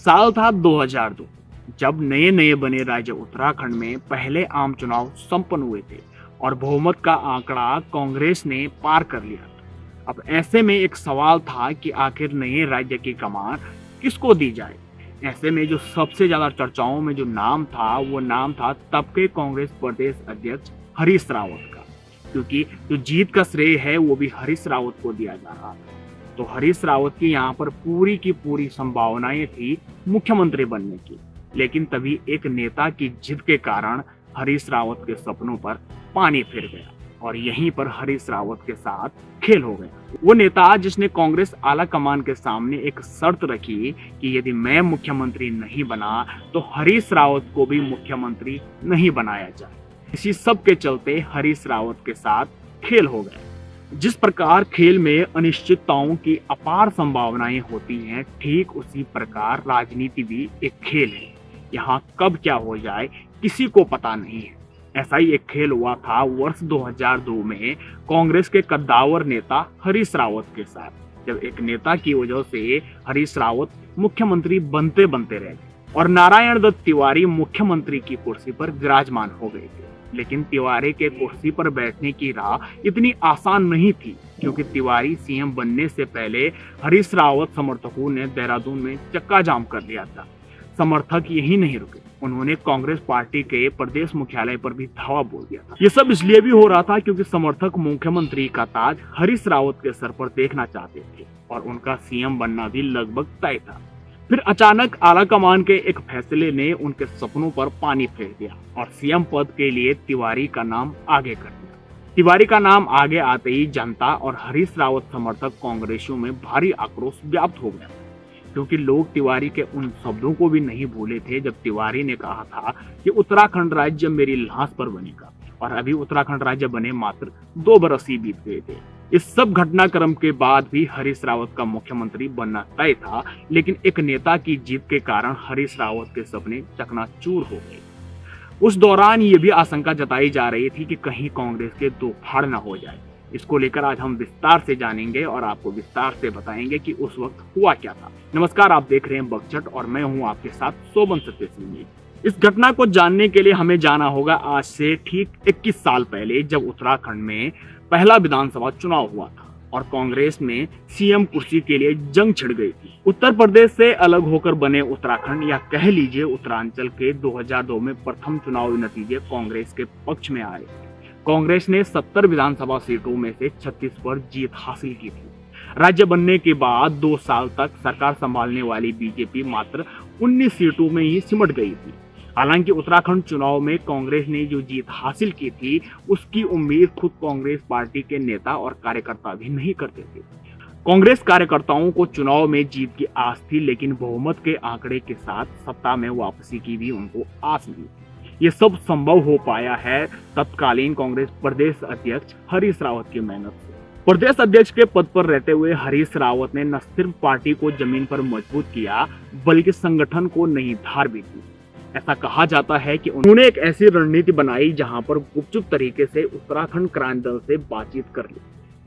साल था 2002, जब नए नए बने राज्य उत्तराखंड में पहले आम चुनाव संपन्न हुए थे और बहुमत का आंकड़ा कांग्रेस ने पार कर लिया था। अब ऐसे में एक सवाल था कि आखिर नए राज्य की कमान किसको दी जाए। ऐसे में जो सबसे ज्यादा चर्चाओं में जो नाम था वो नाम था तब के कांग्रेस प्रदेश अध्यक्ष हरीश रावत का, क्योंकि जो जीत का श्रेय है वो भी हरीश रावत को दिया जा रहा था। तो हरीश रावत की यहाँ पर पूरी की पूरी संभावनाएं थी मुख्यमंत्री बनने की, लेकिन तभी एक नेता की जिद के कारण हरीश रावत के सपनों पर पानी फिर गया और यहीं पर हरीश रावत के साथ खेल हो गया। वो नेता जिसने कांग्रेस आला कमान के सामने एक शर्त रखी कि यदि मैं मुख्यमंत्री नहीं बना तो हरीश रावत को भी मुख्यमंत्री नहीं बनाया जाए। इसी सब के चलते हरीश रावत के साथ खेल हो गया। जिस प्रकार खेल में अनिश्चितताओं की अपार संभावनाएं होती हैं, ठीक उसी प्रकार राजनीति भी एक खेल है। यहाँ कब क्या हो जाए किसी को पता नहीं है। ऐसा ही एक खेल हुआ था वर्ष 2002 में कांग्रेस के कद्दावर नेता हरीश रावत के साथ, जब एक नेता की वजह से हरीश रावत मुख्यमंत्री बनते बनते रह गए और नारायण दत्त तिवारी मुख्यमंत्री की कुर्सी पर विराजमान हो गए थे। लेकिन तिवारी के कुर्सी पर बैठने की राह इतनी आसान नहीं थी, क्योंकि तिवारी सीएम बनने से पहले हरीश रावत समर्थकों ने देहरादून में चक्का जाम कर दिया था। समर्थक यही नहीं रुके, उन्होंने कांग्रेस पार्टी के प्रदेश मुख्यालय पर भी धावा बोल दिया था। ये सब इसलिए भी हो रहा था क्योंकि समर्थक मुख्यमंत्री का ताज हरीश रावत के सर पर देखना चाहते थे और उनका सीएम बनना भी लगभग तय था। फिर अचानक आलाकमान के एक फैसले ने उनके सपनों पर पानी फेर दिया और सीएम पद के लिए तिवारी का नाम आगे कर दिया। तिवारी का नाम आगे आते ही जनता और हरीश रावत समर्थक कांग्रेसियों में भारी आक्रोश व्याप्त हो गया, क्योंकि लोग तिवारी के उन शब्दों को भी नहीं भूले थे जब तिवारी ने कहा था कि उत्तराखंड राज्य मेरी लाश पर बनेगा, और अभी उत्तराखंड राज्य बने मात्र 2 बरस ही बीत गए थे। इस सब घटनाक्रम के बाद भी हरीश रावत का मुख्यमंत्री बनना तय था, लेकिन एक नेता की जीत के कारण हरीश रावत के सपने चकनाचूर हो गए। उस दौरान ये भी आशंका जताई जा रही थी कि कहीं कांग्रेस के 2 फाड़ न हो जाए। इसको लेकर आज हम विस्तार से जानेंगे और आपको विस्तार से बताएंगे कि उस वक्त हुआ क्या था। नमस्कार, आप देख रहे हैं बगचट और मैं हूं आपके साथ शोभन सत्यसिंह। इस घटना को जानने के लिए हमें जाना होगा आज से ठीक 21 साल पहले, जब उत्तराखंड में पहला विधानसभा चुनाव हुआ था और कांग्रेस में सीएम कुर्सी के लिए जंग छिड़ गई थी। उत्तर प्रदेश से अलग होकर बने उत्तराखंड, या कह लीजिए उत्तरांचल के 2002 में प्रथम चुनावी नतीजे कांग्रेस के पक्ष में आए। कांग्रेस ने 70 विधानसभा सीटों में से 36 पर जीत हासिल की थी। राज्य बनने के बाद 2 साल तक सरकार संभालने वाली बीजेपी मात्र 19 सीटों में ही सिमट गई थी। हालांकि उत्तराखंड चुनाव में कांग्रेस ने जो जीत हासिल की थी उसकी उम्मीद खुद कांग्रेस पार्टी के नेता और कार्यकर्ता भी नहीं करते थे। कांग्रेस कार्यकर्ताओं को चुनाव में जीत की आस थी, लेकिन बहुमत के आंकड़े के साथ सत्ता में वापसी की भी उनको आस नहीं थी। ये सब संभव हो पाया है तत्कालीन कांग्रेस प्रदेश अध्यक्ष हरीश रावत की मेहनत से। प्रदेश अध्यक्ष के पद पर रहते हुए हरीश रावत ने न सिर्फ पार्टी को जमीन पर मजबूत किया, बल्कि संगठन को नई धार भी दी। ऐसा कहा जाता है कि उन्होंने एक ऐसी रणनीति बनाई जहां पर गुपचुप तरीके से उत्तराखंड क्रांति दल से बातचीत कर ली,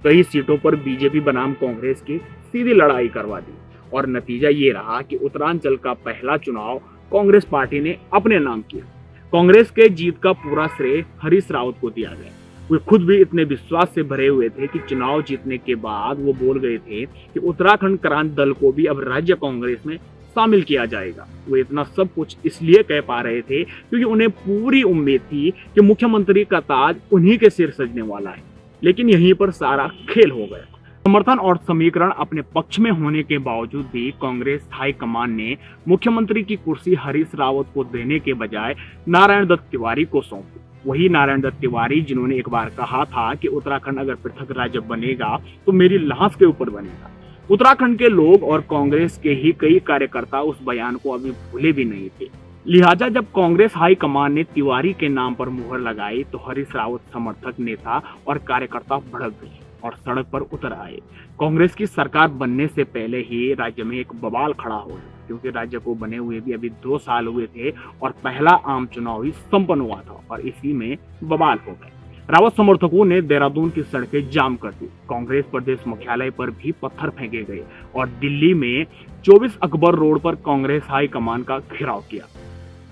कई सीटों पर बीजेपी बनाम कांग्रेस की सीधी लड़ाई करवा दी और नतीजा ये रहा कि उत्तरांचल का पहला चुनाव कांग्रेस पार्टी ने अपने नाम किया। कांग्रेस के जीत का पूरा श्रेय हरीश रावत को दिया गया। वे खुद भी इतने विश्वास से भरे हुए थे कि चुनाव जीतने के बाद वो बोल गए थे कि उत्तराखंड क्रांति दल को भी अब राज्य कांग्रेस में शामिल किया जाएगा। वो इतना सब कुछ इसलिए कह पा रहे थे क्योंकि उन्हें पूरी उम्मीद थी कि मुख्यमंत्री का ताज उन्हीं के सिर सजने वाला है। लेकिन यहीं पर सारा खेल हो गया। समर्थन और समीकरण अपने पक्ष में होने के बावजूद भी कांग्रेस हाईकमान ने मुख्यमंत्री की कुर्सी हरीश रावत को देने के बजाय नारायण दत्त तिवारी को सौंपी। वही नारायण दत्त तिवारी जिन्होंने एक बार कहा था कि उत्तराखंड अगर पृथक राज्य बनेगा तो मेरी लाश के ऊपर बनेगा। उत्तराखंड के लोग और कांग्रेस के ही कई कार्यकर्ता उस बयान को अभी भूले भी नहीं थे। लिहाजा जब कांग्रेस हाईकमान ने तिवारी के नाम पर मुहर लगाई तो हरीश रावत समर्थक, नेता और कार्यकर्ता भड़क गए और सड़क पर उतर आए। कांग्रेस की सरकार बनने से पहले ही राज्य में एक बवाल खड़ा हो गया, क्योंकि राज्य को बने हुए भी अभी 2 साल हुए थे और पहला आम चुनाव ही संपन्न हुआ था और इसी में बवाल हो गया। रावत समर्थकों ने देहरादून की सड़कें जाम कर दी, कांग्रेस प्रदेश मुख्यालय पर भी पत्थर फेंके गए और दिल्ली में 24 अकबर रोड पर कांग्रेस हाईकमान का घेराव किया।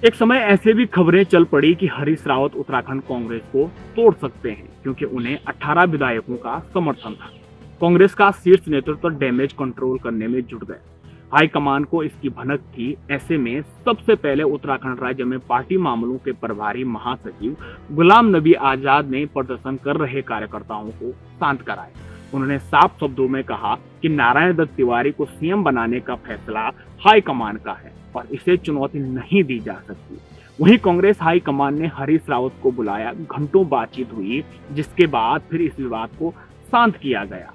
एक समय ऐसे भी खबरें चल पड़ी कि हरीश रावत उत्तराखंड कांग्रेस को तोड़ सकते हैं, क्योंकि उन्हें 18 विधायकों का समर्थन था। कांग्रेस का शीर्ष नेतृत्व डैमेज कंट्रोल करने में जुट गए। हाईकमान को इसकी भनक थी। ऐसे में सबसे पहले उत्तराखंड राज्य में पार्टी मामलों के प्रभारी महासचिव गुलाम नबी आजाद ने प्रदर्शन कर रहे कार्यकर्ताओं को शांत कराया। उन्होंने साफ शब्दों में कहा कि नारायण दत्त तिवारी को सीएम बनाने का फैसला हाईकमान का है और इसे चुनौती नहीं दी जा सकती। वहीं कांग्रेस हाईकमान ने हरीश रावत को बुलाया, घंटों बातचीत हुई, जिसके बाद फिर इस विवाद को शांत किया गया।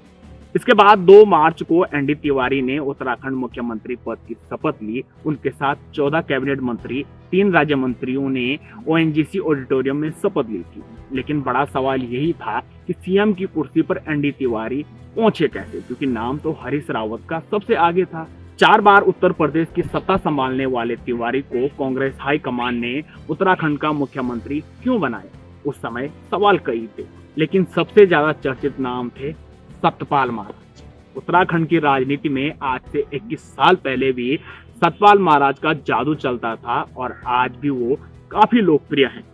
इसके बाद 2 मार्च को एनडी तिवारी ने उत्तराखंड मुख्यमंत्री पद की शपथ ली। उनके साथ 14 कैबिनेट मंत्री, 3 राज्य मंत्रियों ने ओएनजीसी ऑडिटोरियम में शपथ ली थी। लेकिन बड़ा सवाल यही था कि सीएम की कुर्सी पर एनडी तिवारी पहुंचे कैसे, क्योंकि नाम तो हरीश रावत का सबसे आगे था। 4 बार उत्तर प्रदेश की सत्ता संभालने वाले तिवारी को कांग्रेस हाईकमान ने उत्तराखंड का मुख्यमंत्री क्यों बनाया? उस समय सवाल कई थे, लेकिन सबसे ज्यादा चर्चित नाम थे सतपाल महाराज। उत्तराखंड की राजनीति में आज से 21 साल पहले भी सतपाल महाराज का जादू चलता था और आज भी वो काफी लोकप्रिय हैं।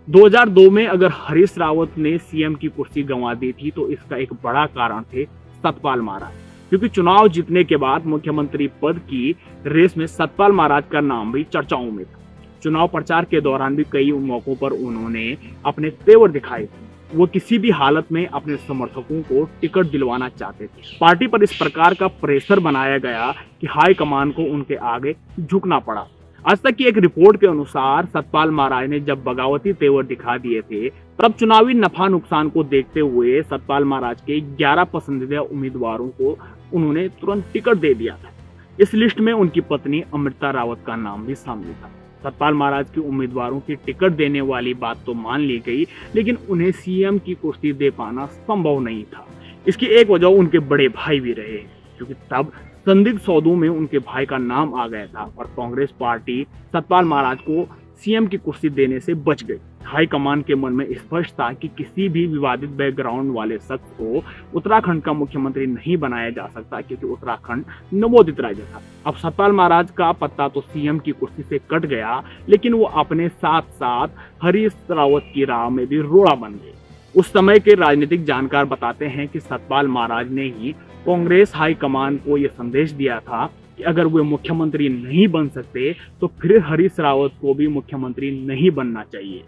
2002 में अगर हरीश रावत ने सीएम की कुर्सी गंवा दी थी तो इसका एक बड़ा कारण थे सतपाल महाराज, क्योंकि चुनाव जीतने के बाद मुख्यमंत्री पद की रेस में सतपाल महाराज का नाम भी चर्चाओं में था। चुनाव प्रचार के दौरान भी कई मौकों पर उन्होंने अपने तेवर दिखाए थे। वो किसी भी हालत में अपने समर्थकों को टिकट दिलवाना चाहते थे। पार्टी पर इस प्रकार का प्रेशर बनाया गया कि हाईकमान को उनके आगे झुकना पड़ा। आज तक की एक रिपोर्ट के अनुसार सतपाल महाराज ने जब बगावती तेवर दिखा दिए थे, तब चुनावी नफा नुकसान को देखते हुए सतपाल महाराज के 11 पसंदीदा उम्मीदवारों को उन्होंने तुरंत टिकट दे दिया था। इस लिस्ट में उनकी पत्नी अमृता रावत का नाम भी शामिल था। सतपाल महाराज की उम्मीदवारों की टिकट देने वाली बात तो मान ली गई, लेकिन उन्हें सीएम की कुर्सी दे पाना संभव नहीं था। इसकी एक वजह उनके बड़े भाई भी रहे, क्योंकि तब संदिग्ध सौदों में उनके भाई का नाम आ गया था और कांग्रेस पार्टी सतपाल महाराज को सीएम की कुर्सी देने से बच गई। हाईकमान के मन में स्पष्ट था कि किसी भी विवादित बैकग्राउंड वाले शख्स को उत्तराखंड का मुख्यमंत्री नहीं बनाया जा सकता, क्योंकि उत्तराखंड नवोदित राज्य था। अब सतपाल महाराज का पत्ता तो सीएम की कुर्सी से कट गया, लेकिन वो अपने साथ साथ हरीश रावत की राह में भी रोड़ा बन गए। उस समय के राजनीतिक जानकार बताते हैं कि सतपाल महाराज ने ही कांग्रेस हाईकमान को यह संदेश दिया था कि अगर वे मुख्यमंत्री नहीं बन सकते तो फिर हरीश रावत को भी मुख्यमंत्री नहीं बनना चाहिए।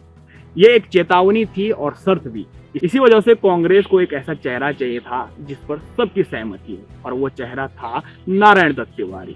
ये एक चेतावनी थी और शर्त भी। इसी वजह से कांग्रेस को एक ऐसा चेहरा चाहिए था जिस पर सबकी सहमति है, और वो चेहरा था नारायण दत्त तिवारी।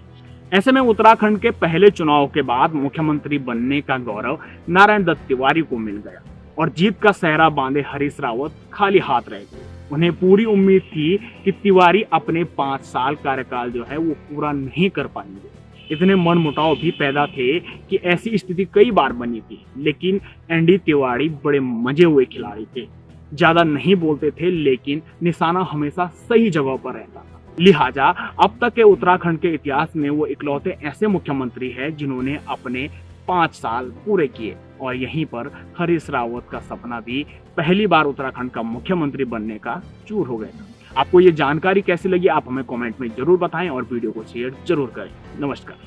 ऐसे में उत्तराखंड के पहले चुनाव के बाद मुख्यमंत्री बनने का गौरव नारायण दत्त तिवारी को मिल गया और जीत का सेहरा बांधे हरीश रावत खाली हाथ रह गए। उन्हें पूरी उम्मीद थी कि तिवारी अपने 5 साल कार्यकाल जो है वो पूरा नहीं कर पाएंगे। इतने मनमुटाव भी पैदा थे कि ऐसी स्थिति कई बार बनी थी, लेकिन एनडी तिवारी बड़े मजे हुए खिलाड़ी थे। ज्यादा नहीं बोलते थे, लेकिन निशाना हमेशा सही जगह पर रहता था। लिहाजा अब तक के उत्तराखंड के इतिहास में वो इकलौते ऐसे मुख्यमंत्री हैं जिन्होंने अपने 5 साल पूरे किए, और यहीं पर हरीश रावत का सपना भी पहली बार उत्तराखंड का मुख्यमंत्री बनने का चूर हो गया। आपको ये जानकारी कैसी लगी आप हमें कमेंट में जरूर बताएं और वीडियो को शेयर जरूर करें। नमस्कार।